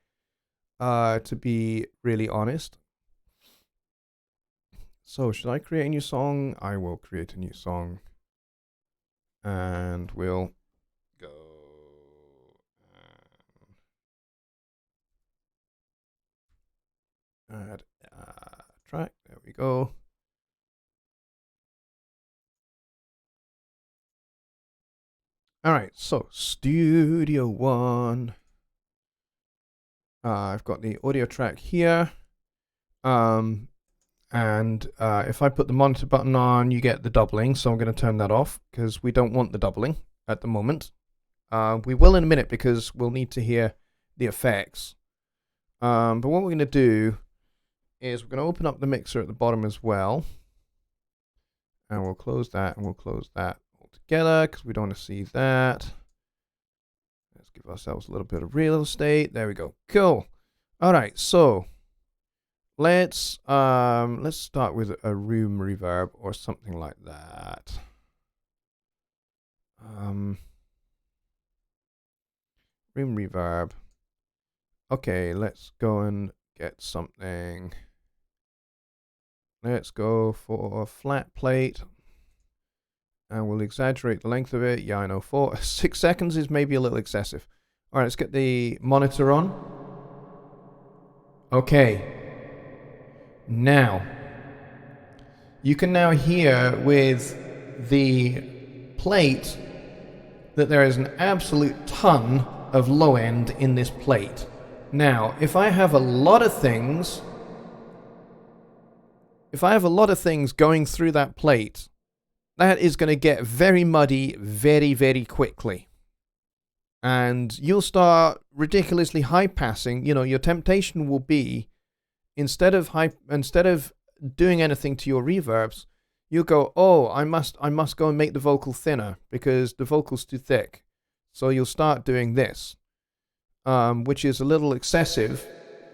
A: To be really honest. So, should I create a new song? I will create a new song. And we'll go and add a track. There we go. All right, so Studio One. I've got the audio track here. And if I put the monitor button on, you get the doubling. So I'm going to turn that off because we don't want the doubling at the moment. We will in a minute because we'll need to hear the effects. But what we're going to do is we're going to open up the mixer at the bottom as well. And we'll close that and we'll close that all together because we don't want to see that. Let's give ourselves a little bit of real estate. There we go. Cool. All right, so let's start with a room reverb or something like that. Room reverb. Okay, let's go and get something. Let's go for a flat plate. And we'll exaggerate the length of it. Yeah, I know. 6 seconds is maybe a little excessive. All right, let's get the monitor on. Okay. Now, you can now hear with the plate that there is an absolute ton of low end in this plate. Now, if I have a lot of things going through that plate, that is going to get very muddy very, very quickly. And you'll start ridiculously high passing. Your temptation will be instead of doing anything to your reverbs, you go, oh, I must go and make the vocal thinner because the vocal's too thick. So you'll start doing this, which is a little excessive.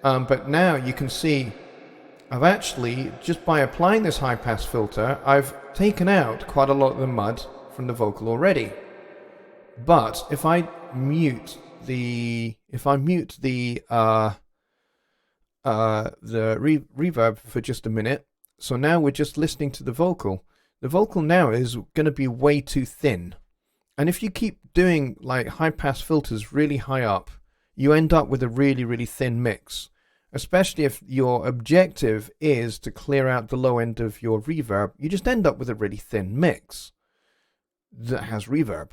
A: But now you can see I've actually, just by applying this high pass filter, I've taken out quite a lot of the mud from the vocal already. But if I mute the reverb for just a minute, so now we're just listening to the vocal. The vocal now is going to be way too thin. And if you keep doing like high pass filters really high up, you end up with a really, really thin mix. Especially if your objective is to clear out the low end of your reverb, you just end up with a really thin mix that has reverb.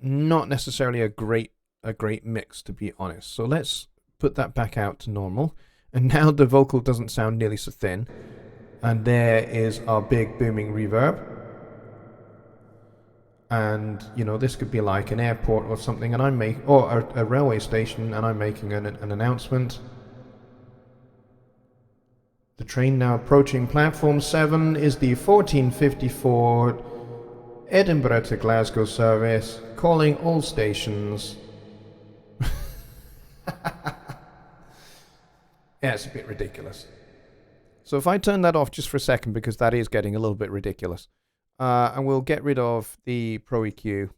A: Not necessarily a great mix, to be honest. So let's put that back out to normal. And now the vocal doesn't sound nearly so thin. And there is our big booming reverb. And, you know, this could be like an airport or something, and or a railway station, and I'm making an announcement. The train now approaching platform 7 is the 1454 Edinburgh to Glasgow service, calling all stations. Yeah, it's a bit ridiculous. So if I turn that off just for a second, because that is getting a little bit ridiculous, and we'll get rid of the Pro EQ.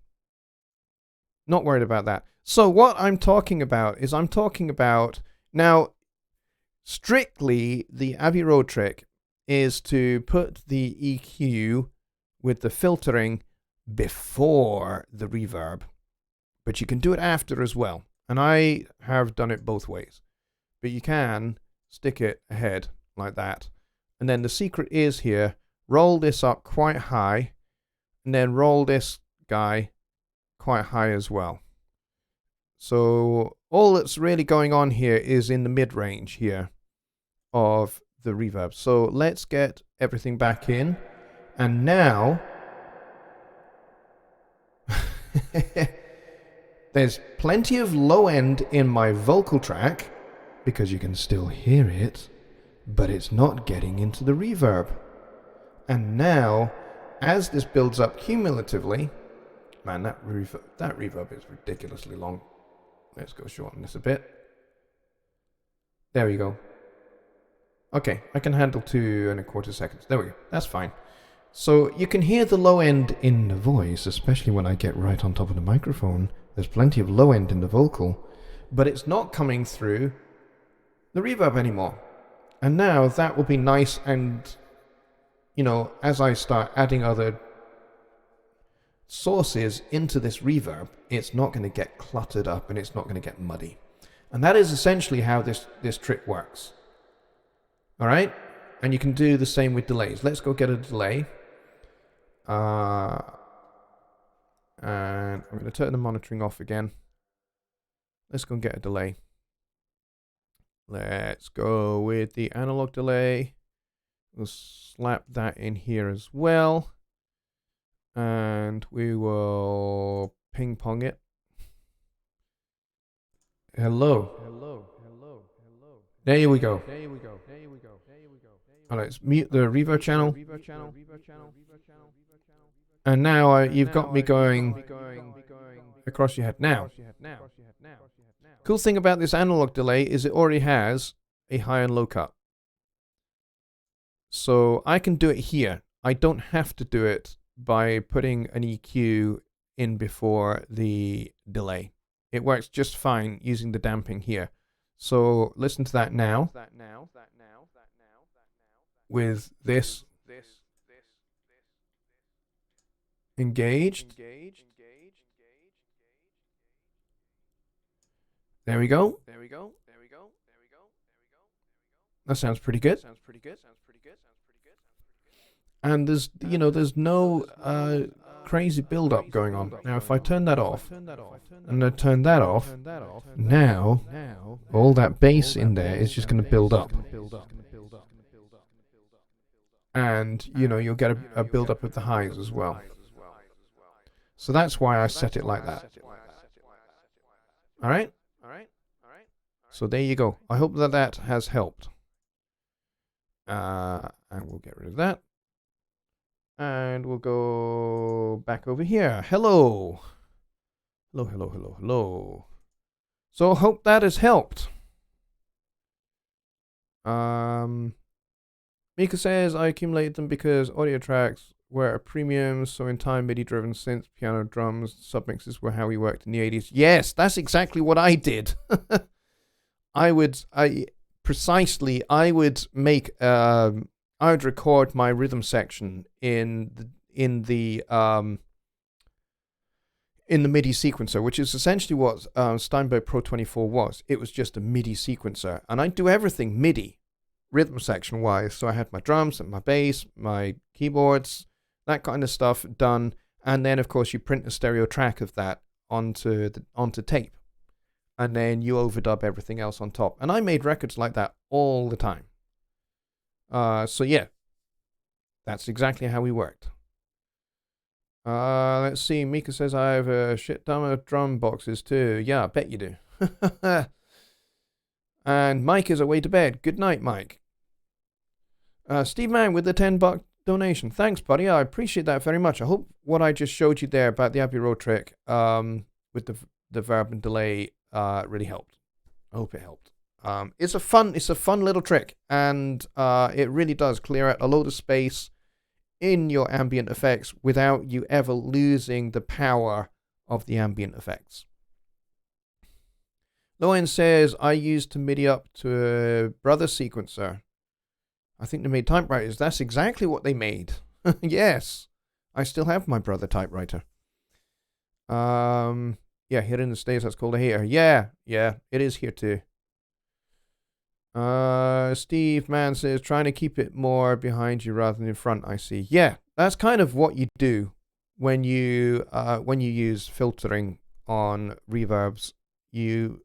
A: Not worried about that. So what I'm talking about is now, strictly the Abbey Road trick is to put the EQ with the filtering before the reverb, but you can do it after as well. And I have done it both ways, but you can stick it ahead like that. And then the secret is here, roll this up quite high and then roll this guy quite high as well. So all that's really going on here is in the mid-range here of the reverb. So let's get everything back in. And now there's plenty of low end in my vocal track because you can still hear it, but it's not getting into the reverb. And now, as this builds up cumulatively, man, that reverb is ridiculously long. Let's go shorten this a bit. There we go. Okay, I can handle 2¼ seconds. There we go. That's fine. So you can hear the low end in the voice, especially when I get right on top of the microphone. There's plenty of low end in the vocal, but it's not coming through the reverb anymore. And now that will be nice, and, you know, as I start adding other sources into this reverb, it's not going to get cluttered up and it's not going to get muddy. And that is essentially how this trick works. All right? And you can do the same with delays. Let's go get a delay. And I'm going to turn the monitoring off again. Let's go and get a delay. Let's go with the analog delay. We'll slap that in here as well. And we will ping pong it. Hello. There we go. All right, let's mute the reverb channel. And now you've got me going across your head. Now, cool thing about this analog delay is it already has a high and low cut. So I can do it here. I don't have to do it by putting an EQ in before the delay. It works just fine using the damping here. So listen to that now. With this engaged. There we go. That sounds pretty good. And there's no crazy build-up going on. Now, if I turn that off, and I turn that off, now all that bass in there is just going to build up. And, you know, you'll get a build-up of the highs as well. So that's why I set it like that. All right? So there you go. I hope that has helped. And we'll get rid of that. And we'll go back over here. Hello. Hello, hello, hello, hello. So hope that has helped. Mika says, I accumulated them because audio tracks were a premium, so in time MIDI-driven synths, piano, drums, submixes were how we worked in the 80s. Yes, that's exactly what I did. I would record my rhythm section in the MIDI sequencer, which is essentially what Steinberg Pro 24 was. It was just a MIDI sequencer, and I'd do everything MIDI, rhythm section wise. So I had my drums and my bass, my keyboards, that kind of stuff done, and then of course you print a stereo track of that onto tape, and then you overdub everything else on top. And I made records like that all the time. So yeah, that's exactly how we worked. Let's see. Mika says I have a shit ton of drum boxes too. Yeah, I bet you do. And Mike is away to bed. Good night, Mike. Steve Mann with the $10 donation. Thanks, buddy. I appreciate that very much. I hope what I just showed you there about the Abbey Road trick with the verb and delay really helped. I hope it helped. It's a fun little trick, and it really does clear out a load of space in your ambient effects without you ever losing the power of the ambient effects. Lowen says, I used to MIDI up to a brother sequencer. I think they made typewriters. That's exactly what they made. Yes. I still have my brother typewriter. Yeah, here in the States that's called a hater. Yeah, it is here too. Steve Mann says, trying to keep it more behind you rather than in front, I see. Yeah, that's kind of what you do when you use filtering on reverbs. You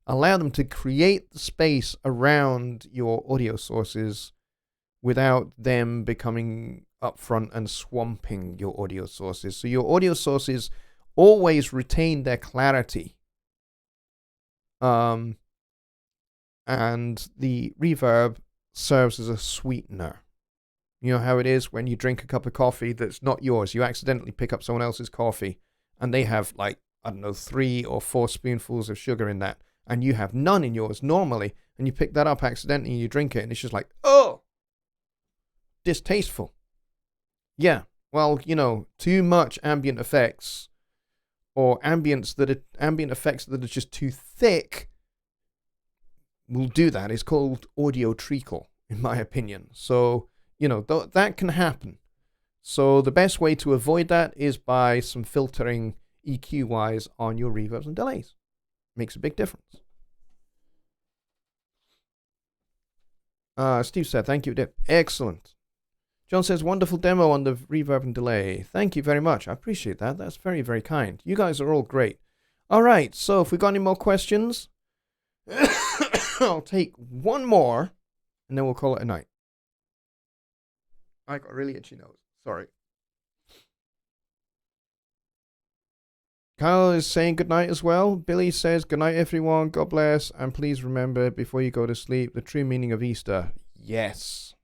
A: allow them to create the space around your audio sources without them becoming up front and swamping your audio sources. So your audio sources always retain their clarity. And the reverb serves as a sweetener. You know how it is when you drink a cup of coffee that's not yours. You accidentally pick up someone else's coffee and they have 3 or 4 spoonfuls of sugar in that, and you have none in yours normally, and you pick that up accidentally and you drink it, and it's just like, oh, distasteful. Yeah, well, too much ambient effects or ambient effects that are just too thick will do that. It's called audio treacle, in my opinion. So, that can happen. So the best way to avoid that is by some filtering EQ-wise on your reverbs and delays. Makes a big difference. Steve said, thank you, Dip. Excellent. John says, wonderful demo on the reverb and delay. Thank you very much. I appreciate that. That's very, very kind. You guys are all great. All right, so if we got any more questions, I'll take one more, and then we'll call it a night. I got a really itchy nose. Sorry. Kyle is saying good night as well. Billy says, good night, everyone. God bless. And please remember, before you go to sleep, the true meaning of Easter. Yes.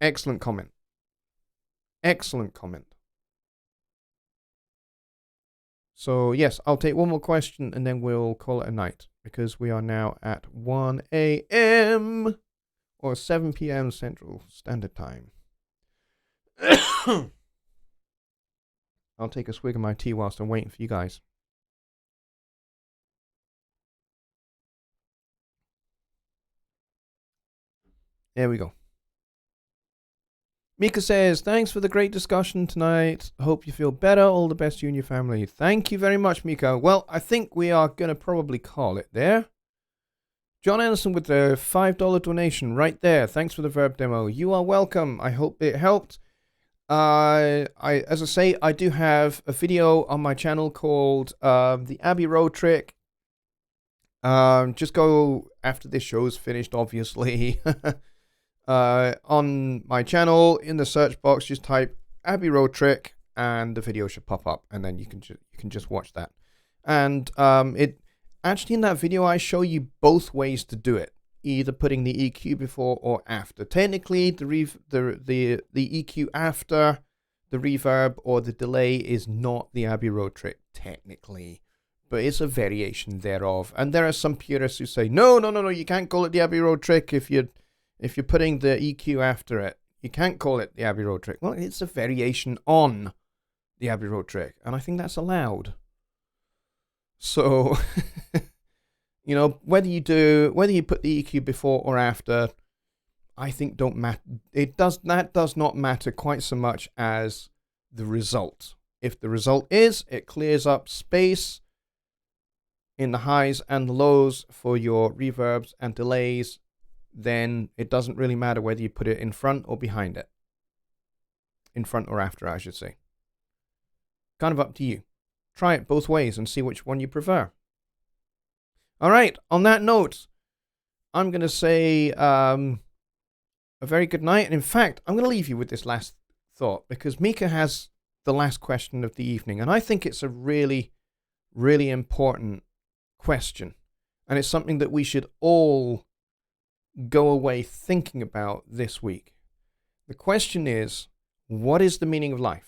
A: Excellent comment. Excellent comment. So, yes, I'll take one more question and then we'll call it a night, because we are now at 1 a.m. or 7 p.m. Central Standard Time. I'll take a swig of my tea whilst I'm waiting for you guys. There we go. Mika says, thanks for the great discussion tonight. Hope you feel better. All the best to you and your family. Thank you very much, Mika. Well, I think we are going to probably call it there. John Anderson with the $5 donation right there. Thanks for the verb demo. You are welcome. I hope it helped. As I say, I do have a video on my channel called The Abbey Road Trick. Just go after this show's finished, obviously. On my channel, in the search box, just type Abbey Road Trick and the video should pop up, and then you can just watch that. And it actually, in that video I show you both ways to do it. either putting the EQ before or after. Technically, the EQ after the reverb or the delay is not the Abbey Road trick, technically, but it's a variation thereof. And there are some purists who say, no, you can't call it the Abbey Road trick if you're putting the EQ after it. You can't call it the Abbey Road trick. Well, it's a variation on the Abbey Road trick, and I think that's allowed. So, you know, whether you put the EQ before or after, I think don't matter. That does not matter quite so much as the result. If the result is it clears up space in the highs and the lows for your reverbs and delays, then it doesn't really matter whether you put it in front or behind it. In front or after, I should say. Kind of up to you. Try it both ways and see which one you prefer. All right, on that note, I'm going to say a very good night. And in fact, I'm going to leave you with this last thought because Mika has the last question of the evening. And I think it's a really, really important question. And it's something that we should all go away thinking about this week. The question is, what is the meaning of life?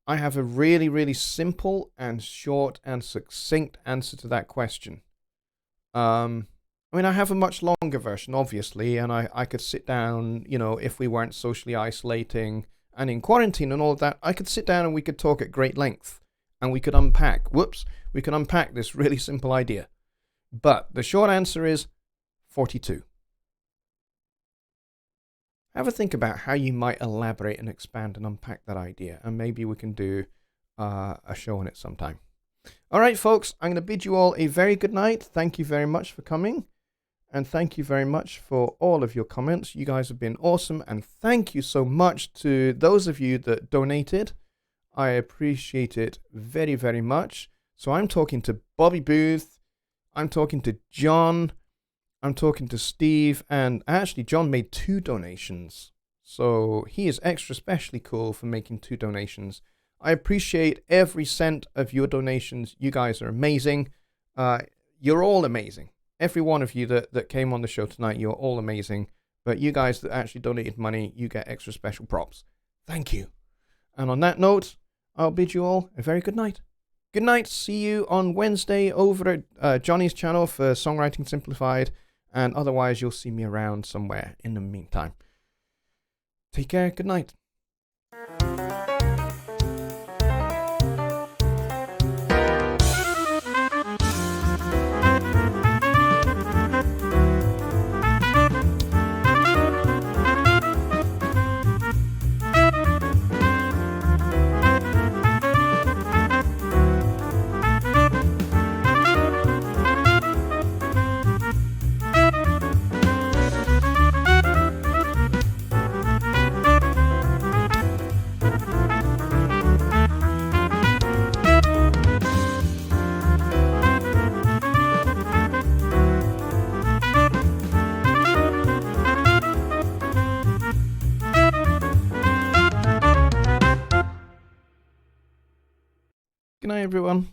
A: I have a really, really simple and short and succinct answer to that question. I mean, I have a much longer version, obviously, and I could sit down, you know, if we weren't socially isolating and in quarantine and all of that, I could sit down and we could talk at great length and we could unpack this really simple idea. But the short answer is 42. Have a think about how you might elaborate and expand and unpack that idea, and maybe we can do a show on it sometime. All right, folks, I'm going to bid you all a very good night. Thank you very much for coming. And thank you very much for all of your comments. You guys have been awesome. And thank you so much to those of you that donated. I appreciate it very, very much. So I'm talking to Bobby Booth. I'm talking to John. I'm talking to Steve. And actually, John made 2 donations. So he is extra specially cool for making 2 donations. I appreciate every cent of your donations. You guys are amazing. You're all amazing. Every one of you that came on the show tonight, you're all amazing. But you guys that actually donated money, you get extra special props. Thank you. And on that note, I'll bid you all a very good night. Good night. See you on Wednesday over at Jonny's channel for Songwriting Simplified. And otherwise, you'll see me around somewhere in the meantime. Take care. Good night. Good night, everyone.